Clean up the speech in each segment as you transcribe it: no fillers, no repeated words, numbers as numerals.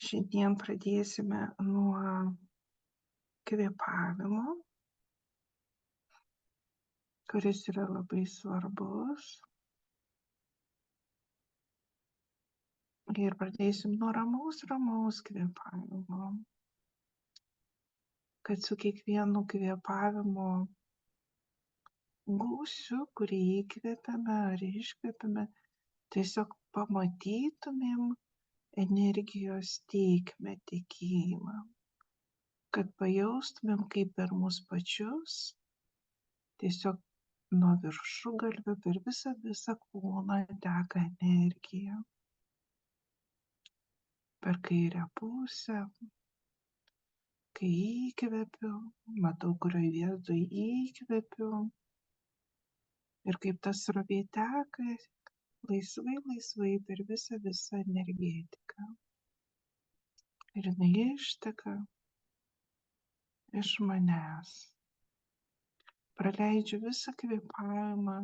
Šiandien pradėsime nuo kvėpavimo, kuris yra labai svarbus. Ir pradėsim nuo ramaus kvėpavimo, kad su kiekvienu kvėpavimu gūsiu, kurį įkvepiame ar iškvepiame, tiesiog pamatytumėm energijos tėkmę, tekėjimą, kad pajaustumėm, kaip per mus pačius, tiesiog nuo viršugalvio per visą kūną teka energija. Per kairę pusę, kai įkvepiu, matau, kurioje vietoje įkvepiu ir kaip tas srovė teka laisvai per visą energetiką. Ir jinai išteka iš manęs. Praleidžiu visą kvėpavimą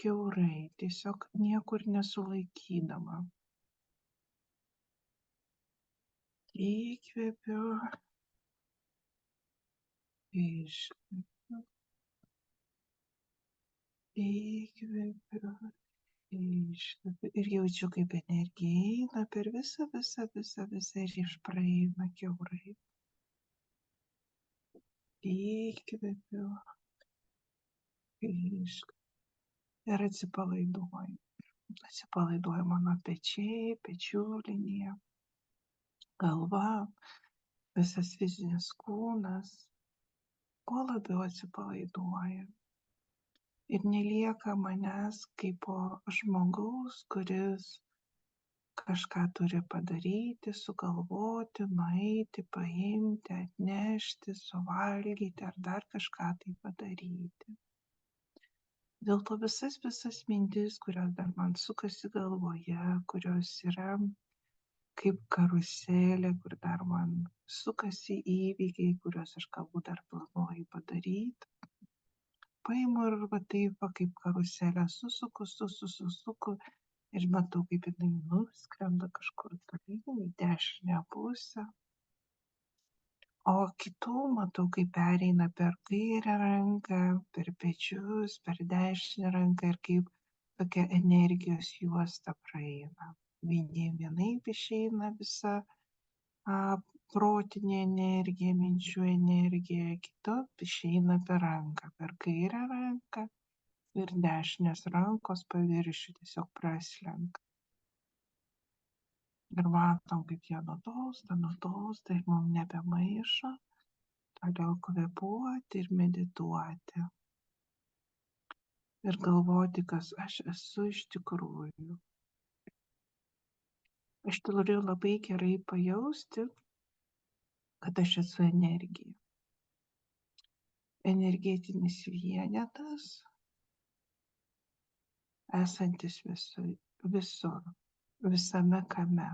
kiaurai, tiesiog niekur nesulaikydama. Įkvepiu, iškvepiu, įkvepiu, iškvepiu. Ir jaučiu, kaip energija eina per visą ir išpraeina kiaurai. Įkvepiu, iškvepiu. Ir atsipalaiduoju. Atsipalaiduoja mano pečiai, pečių linija, galva, visas fizinis kūnas, kuo labiau atsipalaiduoja. Ir nelieka manęs kaip žmogaus, kuris kažką turi padaryti, sugalvoti, nueiti, paimti, atnešti, suvalgyti ar dar kažką tai padaryti. Dėl to visas mintis, kurios dar man sukasi galvoje, kurios yra kaip karuselė, kur dar man sukasi įvykiai, kuriuos aš galbūt dar planuoju padaryti. Paimu ir taip, kaip karuselę susuku ir matau, kaip jinai nuskrenda kažkur tolyn į dešinę pusę. O kitų matau, kaip pereina per kairę ranką, per pečius, per dešinę ranką ir kaip tokia energijos juosta praeina. Vienaip išeina visa protinė energija, minčių energija, kita išeina per ranką, per kairę ranką ir dešinės rankos paviršių tiesiog praslenka. Ir matom, kaip jie nutolsta ir mums nebemaišo, toliau kvėpuoti ir medituoti. Ir galvoti, kas aš esu iš tikrųjų. Aš turiu labai gerai pajausti, kad aš esu energija. Energetinis vienetas, esantis visur, visame kame.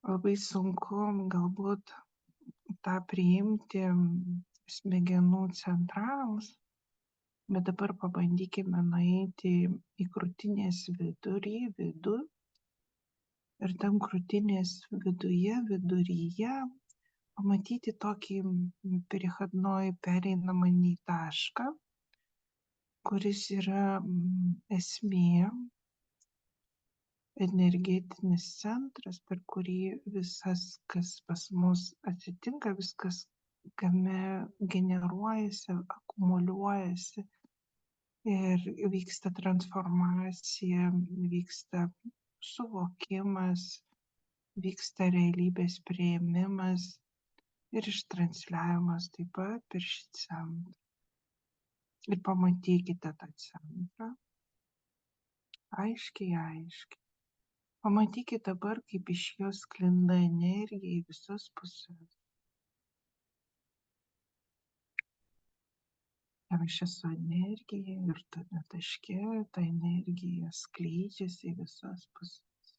Labai sunku galbūt tą priimti smegenų centrams, bet dabar pabandykime nueiti į krūtinės vidų ir tam krūtinės viduryje pamatyti tokį perichadnoj pereinamąjį tašką, kuris yra esmė, energetinis centras, per kurį visas, kas pas mus atsitinka, viskas, kame generuojasi, akumuliuojasi ir vyksta transformacija, vyksta suvokimas, vyksta realybės priėmimas ir ištransliavimas taip pat per šį centrą. Ir pamatykite tą centrą. Aiškiai. Pamatykite dabar, kaip iš jos sklinda energija į visas puses. Ir aš esu energija ir tame taške ta energija skleidžiasi į visas puses.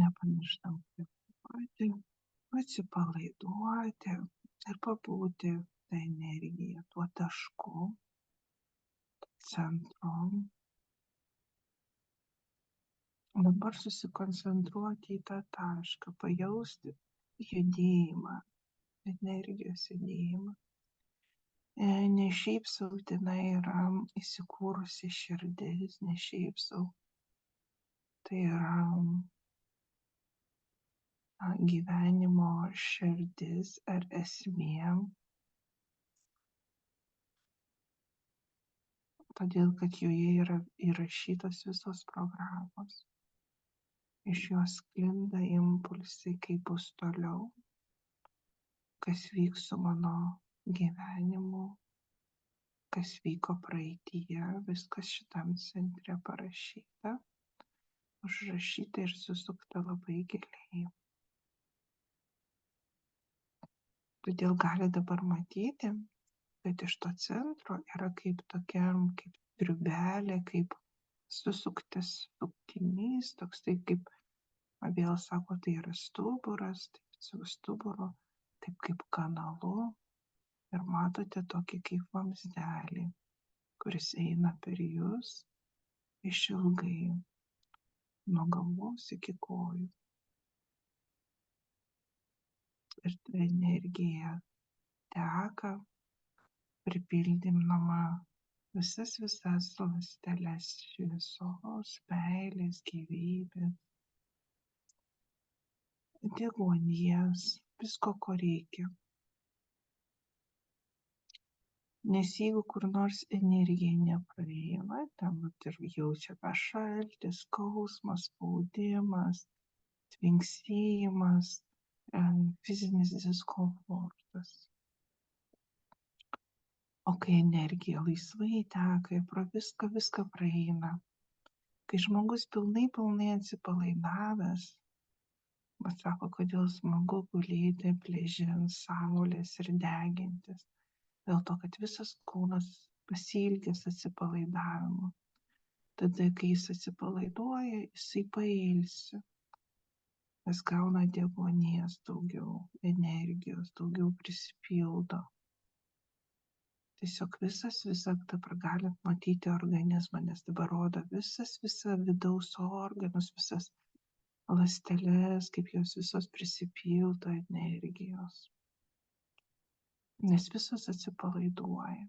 Nepamirštam kvėpuoti, atsipalaiduoti ir pabūti tą energiją, tuo tašku, centru. Dabar susikoncentruoti į tą tašką, pajausti judėjimą, energijos judėjimą. Ne šiaip sau tenai yra įsikūrusi širdis, ne šiaip sau. Tai yra gyvenimo širdis ar esmė, todėl kad joje yra įrašytos visos programos. Iš jos sklinda impulsai, kaip bus toliau, kas vyks su mano gyvenimu, kas vyko praeityje, viskas šitam centre parašyta, užrašyta ir susukta labai giliai. Todėl gali dabar matyti, kad iš to centro yra kaip tokia, kaip triubelė, kaip susuktas suktinys, toks tai kaip, vėl sako, tai yra stuburas, taip su stuburu, taip kaip kanalu. Ir matote tokį kaip vamzdelį, kuris eina per jūs išilgai, nuo galvos iki kojų. Ir ta energija teka, pripildymama visas ląsteles šviesos, meilės, gyvybės, deguonies, visko, ko reikia. Nes jeigu kur nors energija nepraeina, ten ir jaučiame šaltis, skausmas, spaudimas, tvinksėjimas, fizinis diskomfortas. O kai energija laisvai teka ir pro viską praeina, kai žmogus pilnai atsipalaidavęs, bet sako, kodėl smagu gulėti pliaže ant saulės ir degintis, dėl to, kad visas kūnas pasiilgęs atsipalaidavimo. Tada, kai jis atsipalaiduoja, jisai pailsi, jis gauna deguonies daugiau, energijos daugiau prisipildo. Tiesiog visą dabar galit matyti organizmą, nes dabar rodo visą vidaus organus, visas ląsteles, kaip jos visos prisipildo energijos. Nes visos atsipalaiduoja.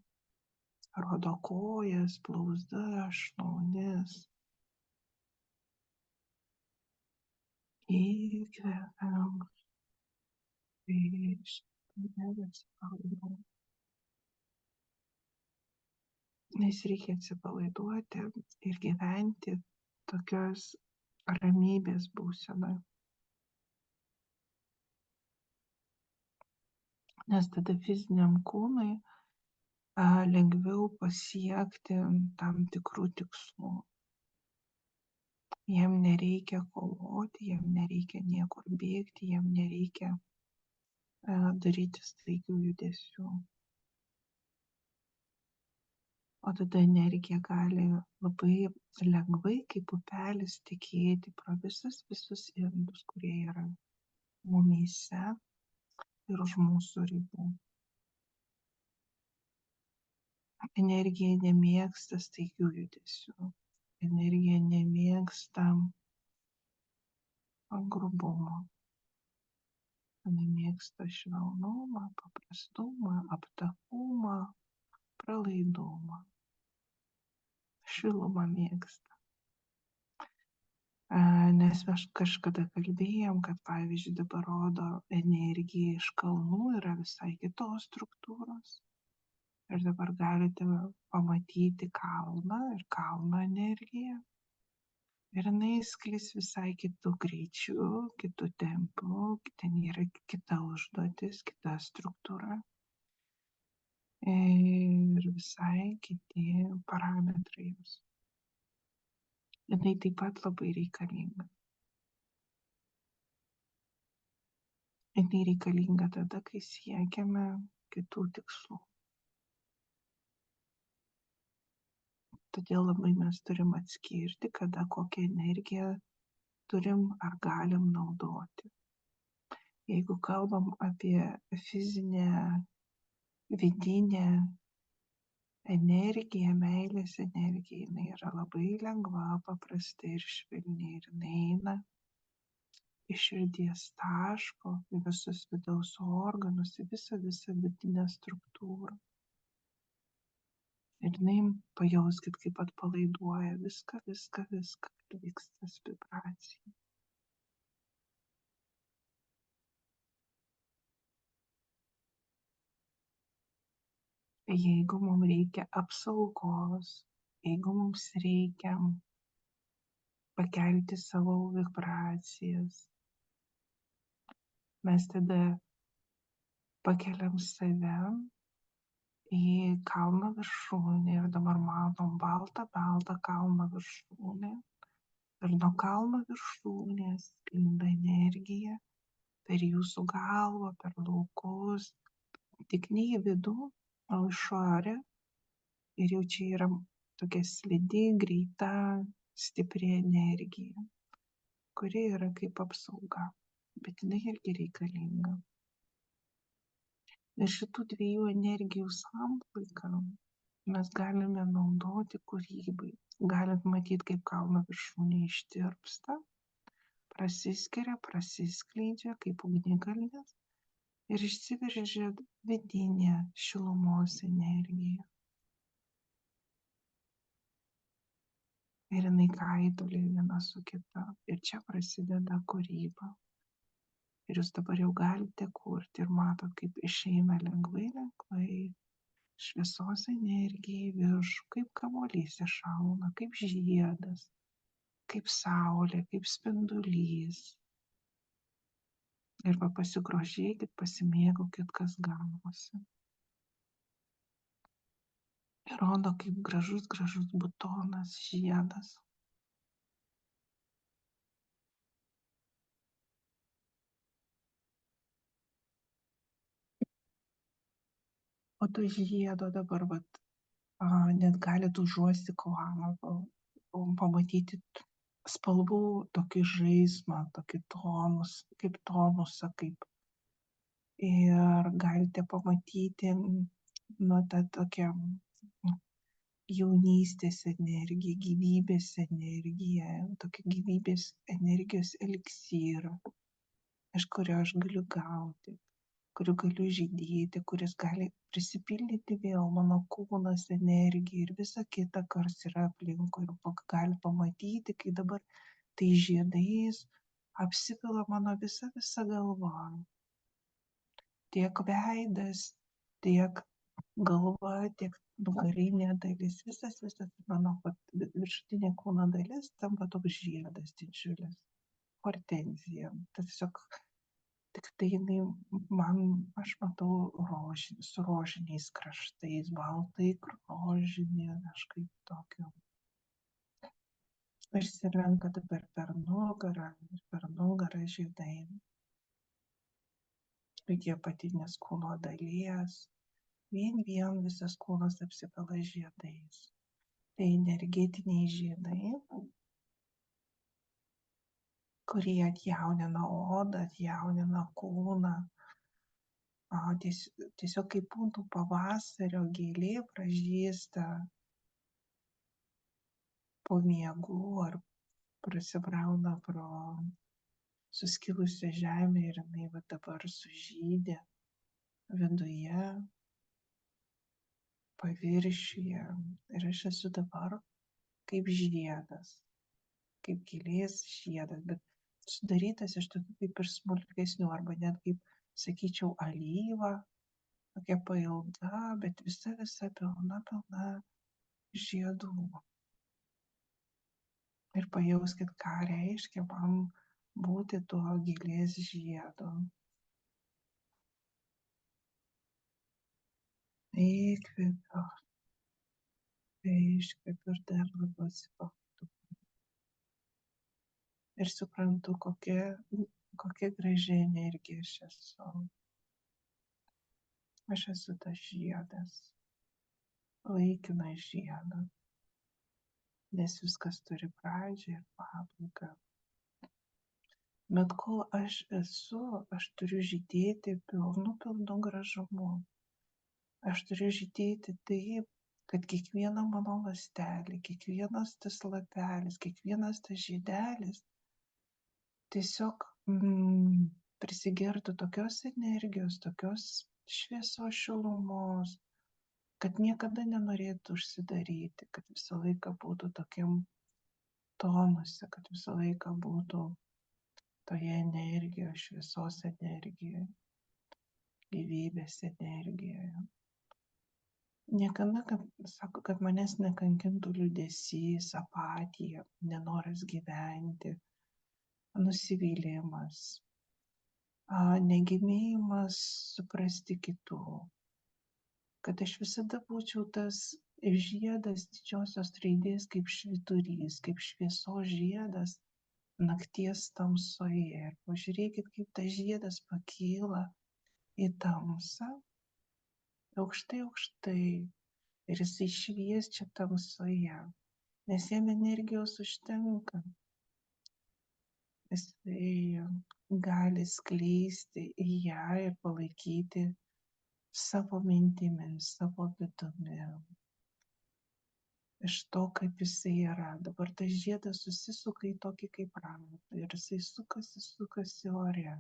Rodo kojas, blauzdas, šlaunis. Įkvepiam. Atsipalaiduojam. Nes reikia atsipalaiduoti ir gyventi tokios ramybės būsenoje. Nes tada fiziniam kūnui lengviau pasiekti tam tikrų tikslų. Jam nereikia kovoti, jam nereikia niekur bėgti, jam nereikia daryti staigių judesių. O tada energija gali labai lengvai, kaip upelis, tekėti pro visus indus, kurie yra mumyse ir už mūsų ribų. Energija nemėgsta staigių judesių. Energija nemėgsta grubumo. Nemėgsta švelnumą, paprastumą, aptakumą, pralaidumą. Šilumą mėgsta. Nes mes kažkada kalbėjom, kad pavyzdžiui dabar rodo energija iš kalnų yra visai kitos struktūros. Ir dabar galite pamatyti kalną ir kalno energiją. Ir jinai sklis visai kitų greičių, kitų tempų, ten yra kita užduotis, kita struktūra. Ir visai kiti parametrai jos. Jinai taip pat labai reikalinga. Jinai reikalinga tada, kai siekiame kitų tikslų. Todėl labai mes turim atskirti, kada kokią energiją turim ar galim naudoti. Jeigu kalbam apie fizinę, vidinę energija, meilės energija, jinai yra labai lengva, paprasta ir švelni ir jinai eina iš širdies taško į visus vidaus organus, į visą vidinę struktūrą. Ir jinai pajauskit, kaip atpalaiduoja viską, kad vyksta vibracija. Jeigu mums reikia apsaugos, jeigu mums reikia pakelti savo vibracijas, mes tada pakeliam save į kalno viršūnę ir dabar matom baltą kalno viršūnę. Ir nuo kalno viršūnės sklinda energija per jūsų galvą, per laukus, tik ne į vidų, o išorę. Ir jau čia yra tokia slidi, greita, stipri energija, kuri yra kaip apsauga, bet jinai irgi reikalinga. Ir šitų dviejų energijų samplaiką mes galime naudoti kūrybai. Galit matyti, kaip kalno viršūnė ištirpsta, prasiskiria, prasiskleidžia kaip ugnikalnis ir išsiveržia vidinė šilumos energija. Ir jinai kaitolė viena su kita. Ir čia prasideda kūryba. Ir jūs dabar jau galite kurti ir matot, kaip išeina lengvai šviesos energija į viršų, kaip kamuolys iššauna, kaip žiedas, kaip saulė, kaip spindulys. Ir pasigrožėkit, pasimėgaukit, kas gavosi. Ir rodo, kaip gražus butonas, žiedas. O to žiedo dabar net galite užuosti kvapą, pamatyti spalvų tokį žaismą, tokį tonusą, ir galite pamatyti tą tokią jaunystės energiją, gyvybės energiją, tokį gyvybės energijos eliksyrą, iš kurio aš galiu gauti, kuriuo galiu žydėti, kuris gali prisipildyti vėl mano kūnas energija ir visa kita, kas yra aplinkui. Ir gali pamatyti, kai dabar tai žiedais apsipila mano visa galva. Tiek veidas, tiek galva, tiek nugarinė dalis, visas mano viršutinė kūno dalis tampa toks žiedas didžiulis. Hortenzija. Tiesiog tik tai jinai aš matau su rožiniais kraštais, baltai rožinė, kažkaip tokio. Išsilenka dabar per nugarą žiedai. Iki apatinės kūno dalies. Vien visas kūnas apsipila žiedais. Tai energetiniai žiedai, kurie atjaunina odą, atjaunina kūną. Tiesiog kaip būtų pavasario gėlė pražysta po miegų ar prasibrauna pro suskilusią žemę ir jinai dabar sužydė viduje, paviršiuje. Ir aš esu dabar kaip žiedas, kaip gėlės žiedas, bet sudarytas iš tokių kaip ir smulkesnių, arba net kaip, sakyčiau, alyva, tokia pailga, bet visa pilna žiedų. Ir pajauskit, ką reiškia man būti tuo gėlės žiedu. Įkvepiu, iškvepiu ir dar labiau atsipalaiduoju. Ir suprantu, kokia graži energija aš esu. Aš esu tas žiedas, laikinas žiedas, nes viskas turi pradžią ir pabaigą. Bet kol aš esu, aš turiu žydėti pilnu gražumu. Aš turiu žydėti taip, kad kiekviena mano ląstelė, kiekvienas tas lapelis, kiekvienas tas žiedelis tiesiog prisigertų tokios energijos, tokios šviesos šilumos, kad niekada nenorėtų užsidaryti, kad visą laiką būtų tokiam tonuse, kad visą laiką būtų toje energijoje, šviesos energijoje, gyvybės energijoje. Niekada, sako, kad manęs nekankintų liūdesys, apatija, nenoras gyventi, nusivylimas, negebėjimas suprasti kitų, kad aš visada būčiau tas žiedas didžiosios raidės kaip švyturys, kaip šviesos žiedas nakties tamsoje. Ir pažiūrėkit, kaip tas žiedas pakyla į tamsą, aukštai, aukštai, ir jisai šviečia tamsoje, nes jam energijos užtenka. Jisai gali skleisti į ją ir palaikyti savo mintimis, savo vidumi. Iš to, kaip jisai yra. Dabar tas žiedas susisuka į tokį kaip ratą ir jisai sukasi ore.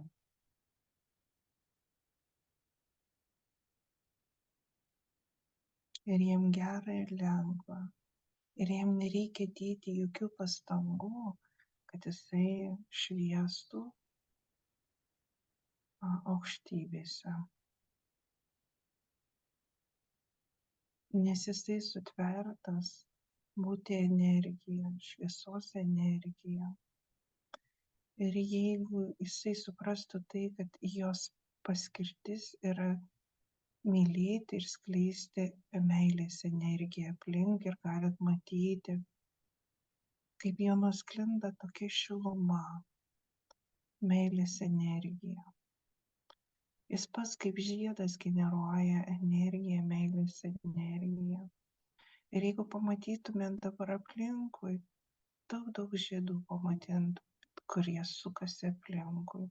Ir jam gera ir lengva. Ir jam nereikia dėti jokių pastangų, kad jisai šviestų aukštybėse. Nes jisai sutvertas būti energija, šviesos energija. Ir jeigu jisai suprastų tai, kad jos paskirtis yra mylėti ir skleisti meilės energiją aplink, ir galit matyti, kaip jo nusklinda tokia šiluma, meilės energija. Jis pats kaip žiedas generuoja energiją, meilės energiją. Ir jeigu pamatytumėt dabar aplinkui, daug žiedų pamatytumėt, kurie sukasi aplinkui.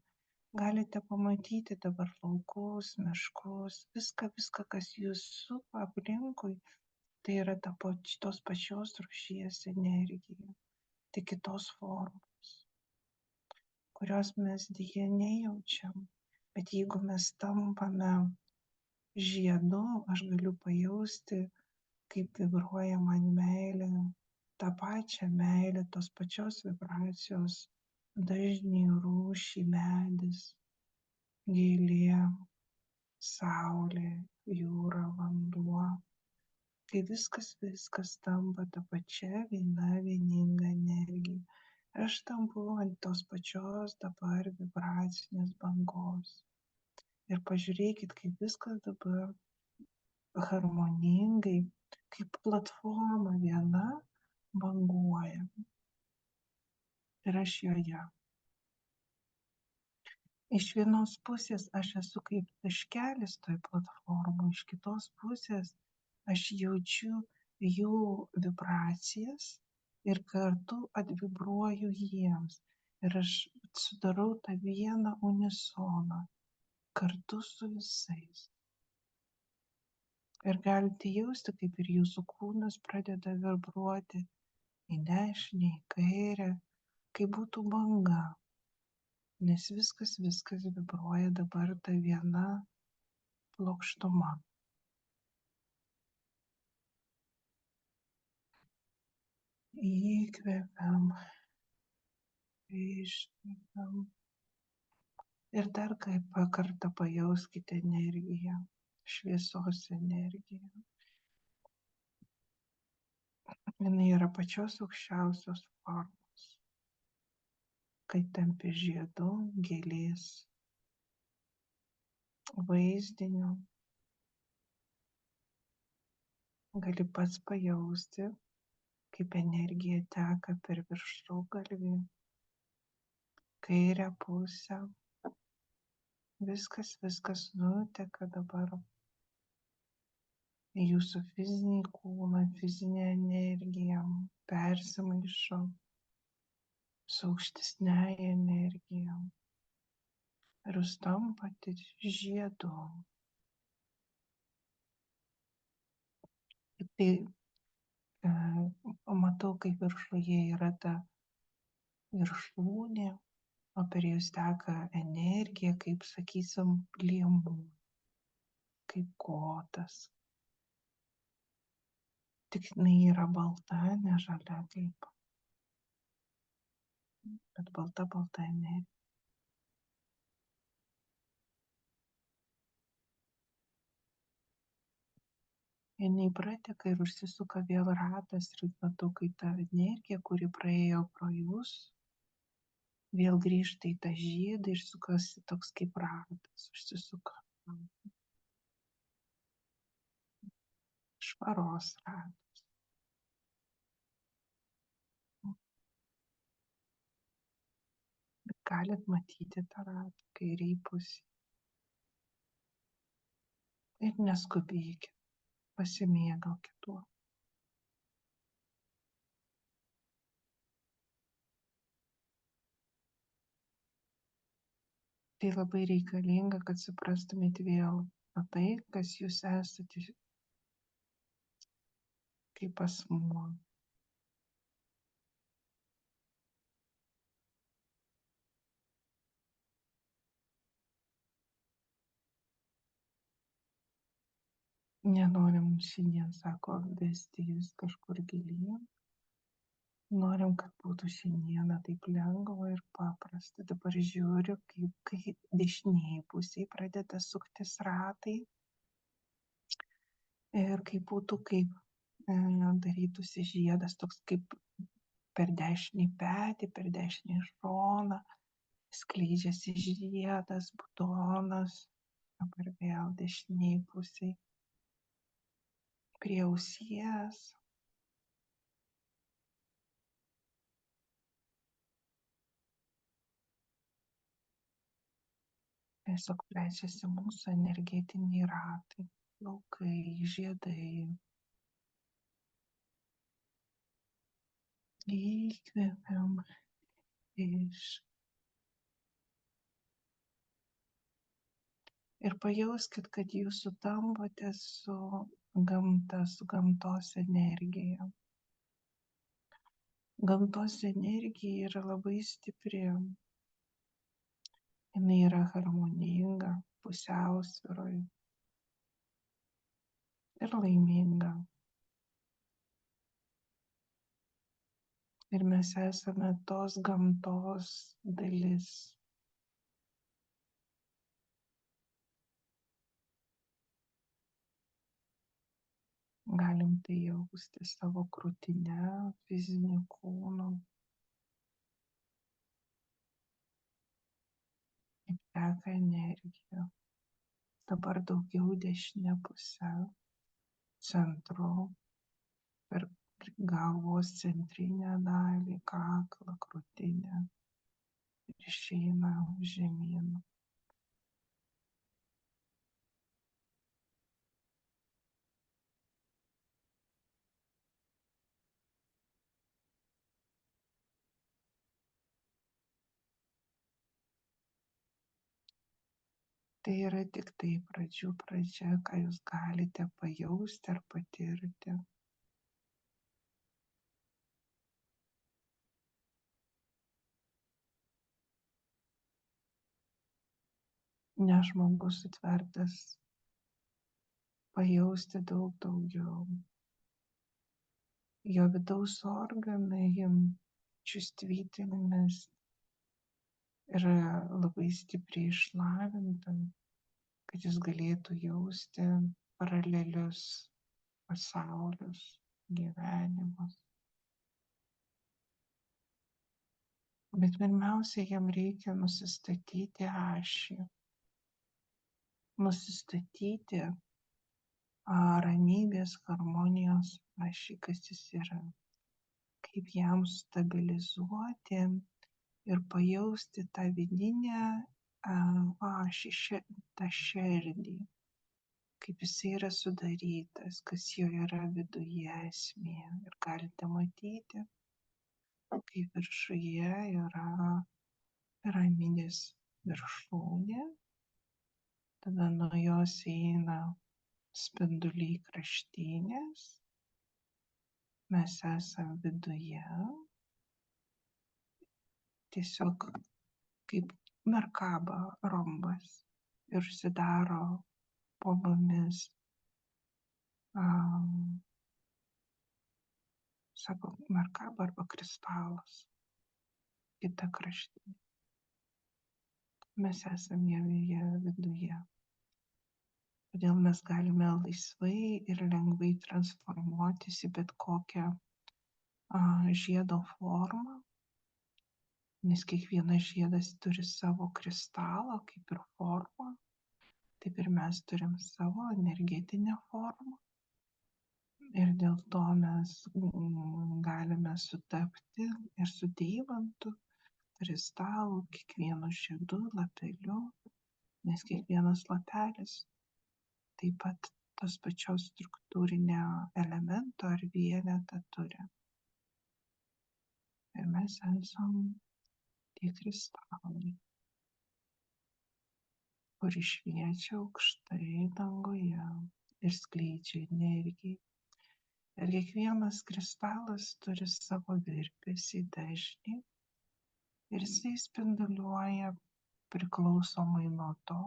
Galite pamatyti dabar laukus, miškus, viską, kas jūs supa aplinkui, tai yra tos pačios rūšies energija, tik kitos formos, kurios mes deja nejaučiam. Bet jeigu mes tampame žiedu, aš galiu pajausti, kaip vibruoja man meilė, tą pačią meilę, tos pačios vibracijos dažnį, rūšį, medis, gėlė, saulė, jūra, vanduo. Kai viskas tampa ta pačia viena vieninga energija. Aš tampu ant tos pačios dabar vibracinės bangos. Ir pažiūrėkit, kaip viskas dabar harmoningai, kaip platforma viena banguoja. Ir aš joje. Iš vienos pusės aš esu kaip taškelis toj platformoj, iš kitos pusės aš jaučiu jų vibracijas ir kartu atvibruoju jiems. Ir aš sudarau tą vieną unisoną kartu su visais. Ir galite jausti, kaip ir jūsų kūnas pradeda vibruoti į dešinę, į kairę, kaip būtų banga. Nes viskas vibruoja dabar ta viena plokštuma. Įkvepiam, iškvepiam. Ir dar kartą pajauskite energiją, šviesos energiją. Jinai yra pačios aukščiausios formos. Kai tampi žiedu, gėlės, vaizdiniu, gali pats pajausti, kaip energija teka per viršugalvį, kairę pusę. Viskas nuteka dabar į jūsų fizinį kūną, fizinę energiją, persimaišo su aukštesniąja energija. Ir jūs tampate žiedu. Tai matau, kaip viršuje yra ta viršūnė, o per jūs teka energija, kaip, sakysim, liemuo, kaip kotas. Tik jinai yra balta, ne žalia kaip, bet balta energija. Jinai prateka ir užsisuka vėl ratas ir matau, kai ta energija, kuri praėjo pro jūs, vėl grįžta į tą žiedą ir sukasi toks kaip ratas, užsisuka. Švaros ratas. Bet galit matyti tą ratą kairiai pusėje. Ir neskubėkit, pasimėgaukit tuo. Tai labai reikalinga, kad suprastumėt vėl tai, kas jūs esate kaip asmuo. Nenorim šiandien, sako, vesti jūs kažkur gilyn. Norim, kad būtų šiandieną taip lengva ir paprasta. Dabar žiūriu, kai dešiniai pusiai pradeda suktis ratai ir kaip būtų, kaip darytųsi žiedas, toks kaip per dešinį petį, per dešinį šoną, skleidžiasi žiedas, butonas. Dabar vėl dešiniai pusiai prie ausies. Tiesiog plečiasi mūsų energetiniai ratai, laukai, žiedai. Įkvepiam iš. Ir pajauskit, kad jūs sutampate su gamta, su gamtos energija. Gamtos energija yra labai stipri. Jinai yra harmoninga, pusiausvyroj ir laiminga. Ir mes esame tos gamtos dalis. Galim tai jausti savo krūtine, fiziniu kūnu. Kaip teka energija. Dabar daugiau dešinė pusė, centru, per galvos centrinę dalį, kaklą, krūtinę ir išeina žemyn. Tai yra tik tai pradžių pradžia, ką jūs galite pajausti ar patirti. Ne žmogus sutvertas pajausti daug daugiau. Jo vidaus organai, čувствительность yra labai stipriai išlavinta, kad jis galėtų jausti paralelius pasaulius, gyvenimus. Bet pirmiausia, jam reikia nusistatyti ašį. Nusistatyti ramybės, harmonijos ašį, kas jis yra. Kaip jam stabilizuoti ir pajausti tą vidinę ašį, tą širdį, kaip jisai yra sudarytas, kas jo yra viduje esmė. Ir galite matyti, kaip viršuje yra piramidės viršūnė, tada nuo jos eina spinduliai kraštinės Mes esam viduje, tiesiog kaip Merkaba rombas ir užsidaro po mumis, sako Merkaba arba kristalas, kita kraštinė. Mes esam joje viduje. Todėl mes galime laisvai ir lengvai transformuotis į bet kokią žiedo formą, nes kiekvienas žiedas turi savo kristalą kaip ir formą, taip ir mes turim savo energetinę formą. Ir dėl to mes galime sutapti ir su deimantu, kristalu, kiekvienu žiedu, lapeliu, nes kiekvienas lapelis taip pat tos pačios struktūrinio elemento ar vienetą turi. Ir mes esam tie kristalai, kuri šviečia aukštai danguje ir skleidžia energiją. Ir kiekvienas kristalas turi savo virpesį, dažnį ir jisai spinduliuoja priklausomai nuo to,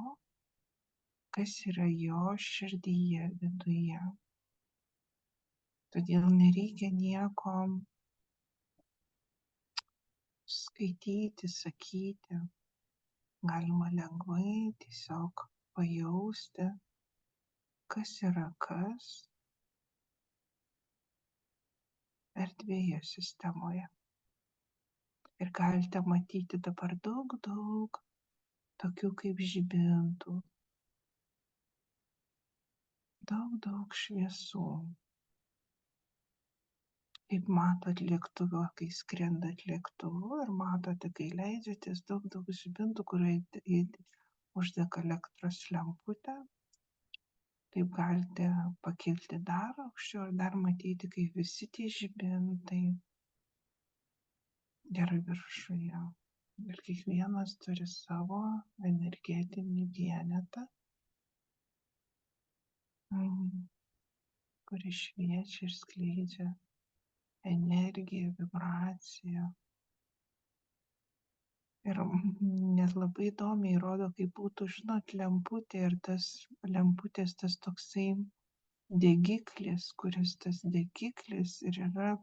kas yra jo širdyje viduje. Todėl nereikia nieko skaityti, sakyti. Galima lengvai tiesiog pajausti, kas yra kas erdvėje sistemoje. Ir galite matyti dabar daug tokių kaip žibintų, daug šviesų. Kaip matot lėktuvo, kai skrendat lėktuvu ir matote, kai leidžiatės, daug žibintų, kurie uždega elektros lemputę. Taip galite pakilti dar aukščiau ir dar matyti, kaip visi tie žibintai yra viršuje. Ir kiekvienas turi savo energetinį vienetą, kuris šviečia ir skleidžia energiją, vibraciją. Ir net labai įdomiai rodo, kaip būtų, žinot, lemputė ir tas lemputės tas toksai degiklis, kuris tas degiklis ir yra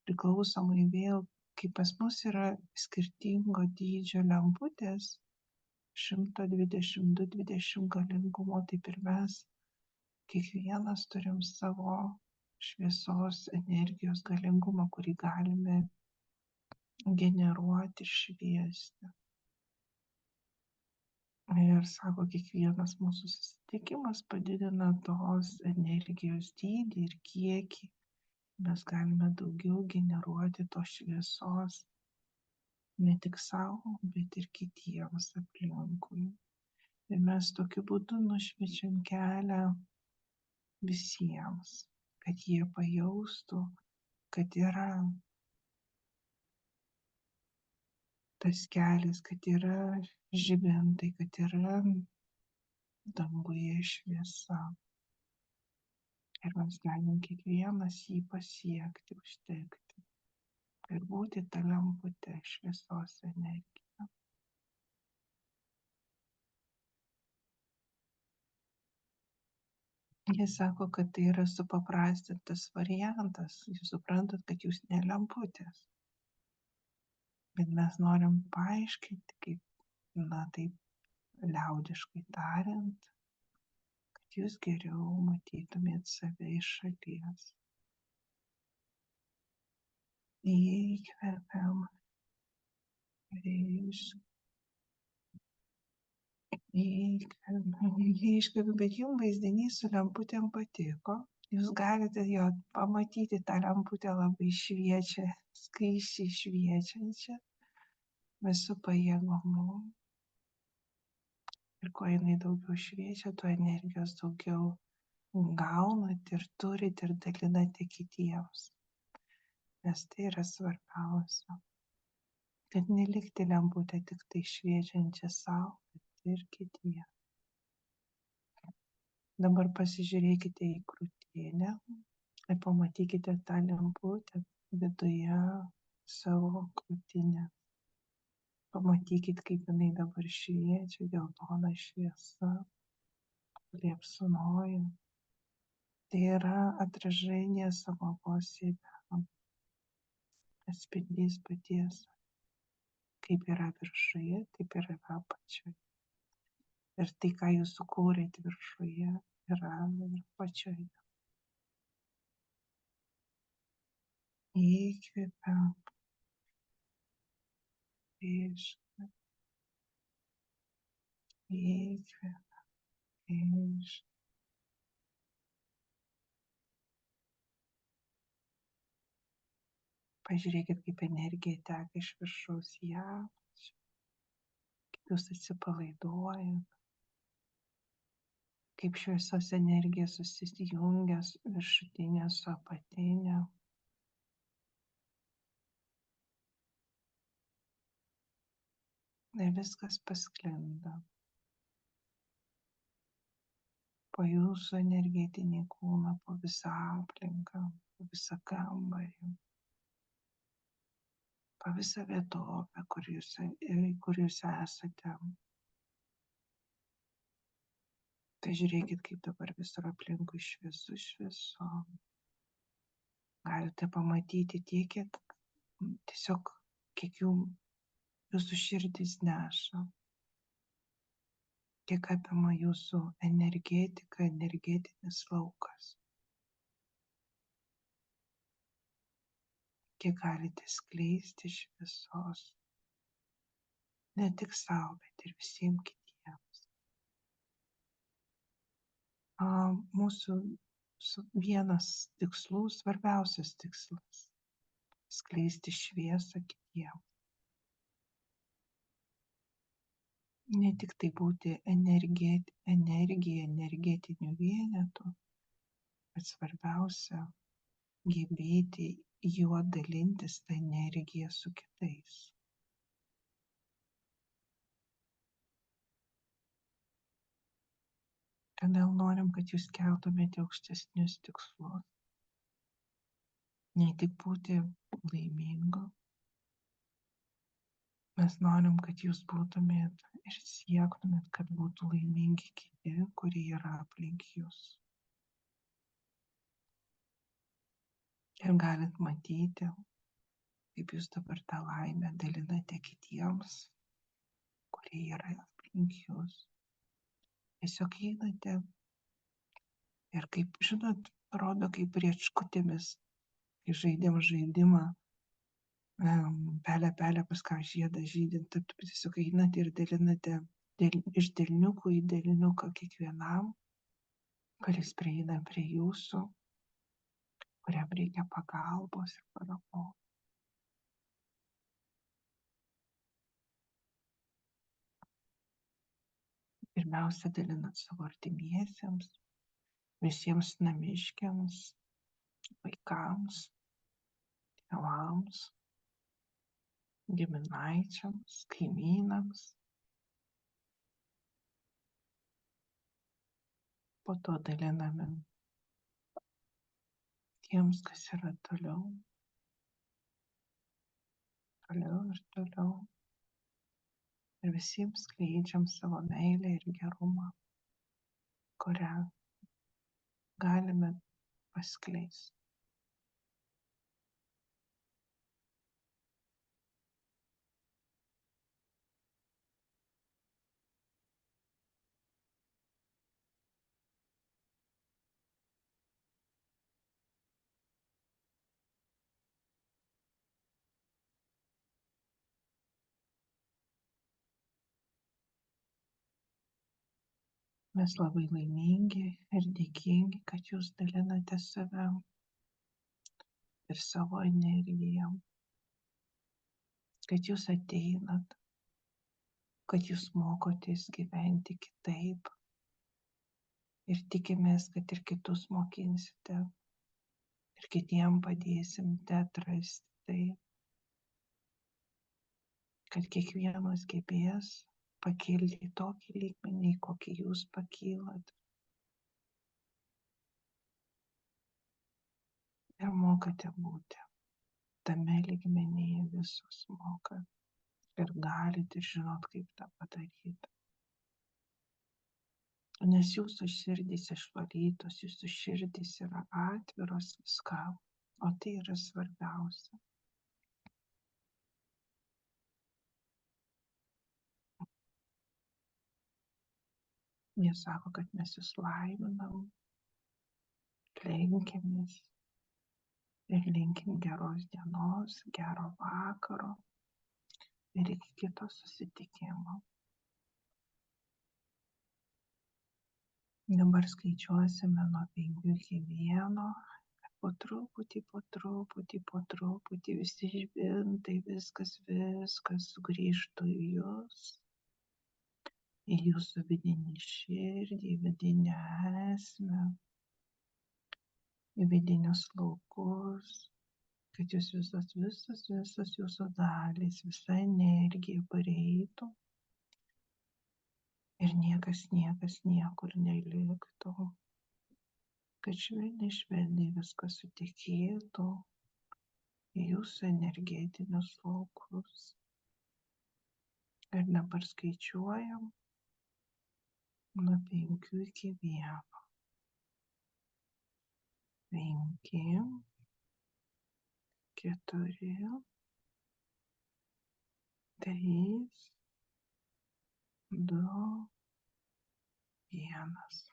priklausomai vėl, kai pas mus yra skirtingo dydžio lemputės, 120, 220 galingumo, taip ir mes kiekvienas turim savo šviesos energijos galingumą, kurį galime generuoti ir šviesti. Ir sako, kiekvienas mūsų susitikimas padidina tos energijos dydį ir kiekį. Mes galime daugiau generuoti tos šviesos ne tik savo, bet ir kitiems aplinkui. Ir mes tokiu būdu nušviečiam kelią visiems, kad jie pajaustų, kad yra tas kelias, kad yra žibintai, kad yra danguje šviesa. Ir mes galim kiekvienas jį pasiekti, užtekti. Ir būti ta lemputė šviesos energija. Jis sako, kad tai yra supaprastintas variantas. Jūs suprantat, kad jūs ne lemputės. Bet mes norim paaiškinti, kaip, taip liaudiškai tariant, kad jūs geriau matytumėt save iš šalies. Įkvepiam ir iškvepiam, bet jums vaizdinys su lemputėm patiko. Jūs galite jo pamatyti, tą lemputę labai šviečia, skaisčiai šviečiančią, visų pajėgumu. Ir kuo jinai daugiau šviečia, tuo energijos daugiau gaunat ir turit ir dalinate kitiems. Nes tai yra svarbiausia. Kad nelikti lemputę tik tai šviečiančią savo, bet ir kitiems. Dabar pasižiūrėkite į krūtinę Ir pamatykite tą lemputę viduje savo krūtinę. Pamatykit, kaip jinai dabar šviečia, geltona šviesa, liepsnoja. Tai yra atражение самого себя, atspindys paties. Kaip yra viršuje, taip ir yra apačioje. Ir tai, ką jūs sukūrėte viršuje, yra ir apačioje. Įkvepiam, iškvepiam, įkvepiam, iškvepiam. Pažiūrėkit, kaip energija teka iš viršaus į apačią, kaip jūs atsipalaiduojat, kaip šviesos energija susijungia viršutinė su apatinė. Ir viskas pasklinda po jūsų energetinį kūną, po visą aplinką, po visą kambarį, po visą vietovę, kur jūs esate. Tai žiūrėkit, kaip dabar visur aplinkui šviesu šviesu. Galite pamatyti tiek, kiek jūsų širdis neša, kiek apima jūsų energetika, energetinis laukas. Kiek galite skleisti šviesos, ne tik savo, bet ir visiems kitiems. Mūsų vienas tikslų, svarbiausias tikslas - skleisti šviesą kitiems. Ne tik tai būti energija, energetiniu vienetu, bet svarbiausia - gebėti juo dalintis tą energiją su kitais. Todėl norim, kad jūs keltumėte aukštesnius tikslus. Ne tik būti laimingu. Mes norim, kad jūs būtumėt ir siektumėt, kad būtų laimingi kiti, kurie yra aplink jūs. Ir galit matyti, kaip jūs dabar tą laimę dalinate kitiems, kurie yra aplink jūs. Tiesiog einate ir kaip, žinot, rodo kaip riečkutėmis, kai žaidėm žaidimą, pelę pas ką žiedą žydint, tiesiog einate ir dalinate iš delniukų į delniuką kiekvienam, kuris prieina prie jūsų, kuriam reikia pagalbos ir paramos. Pirmiausia, dalinat savo artimiesiems, visiems namiškiams, vaikams, tėvams, giminaičiams, kaimynams. Po to daliname tiems, kas yra toliau ir toliau. Ir visiems skleidžiam savo meilę ir gerumą, kurią galime paskleisti. Mes labai laimingi ir dėkingi, kad jūs dalinate save ir savo energiją, kad jūs ateinat, kad jūs mokotės gyventi kitaip ir tikimės, kad ir kitus mokinsite ir kitiem padėsite atrasti tai, kad kiekvienas gebės pakilti į tokį lygmenį, kokį jūs pakylat. ir mokate būti tame lygmenyje, visos mokat ir galite ir žinot, kaip tą padaryti. Nes jūsų širdys išvalytos, jūsų širdys yra atviros viskam, o tai yra svarbiausia. Jie sako, kad mes jūs laiminam, lenkiamės ir linkim geros dienos, gero vakaro ir iki kito susitikimo. Dabar skaičiuosime nuo 5 iki 1, kad po truputį visi žibintai, viskas sugrįžtų į jūs, į jūsų vidinį širdį, į vidinę esmę, į vidinius laukus, kad jūs visos jūsų dalys, visa energija pareitų ir niekas niekur neliktų, kad švelniai viskas sutekėtų į jūsų energetinius laukus. Ir dabar skaičiuojam nuo 5 iki 1. 5, 4, 3, 2, 1.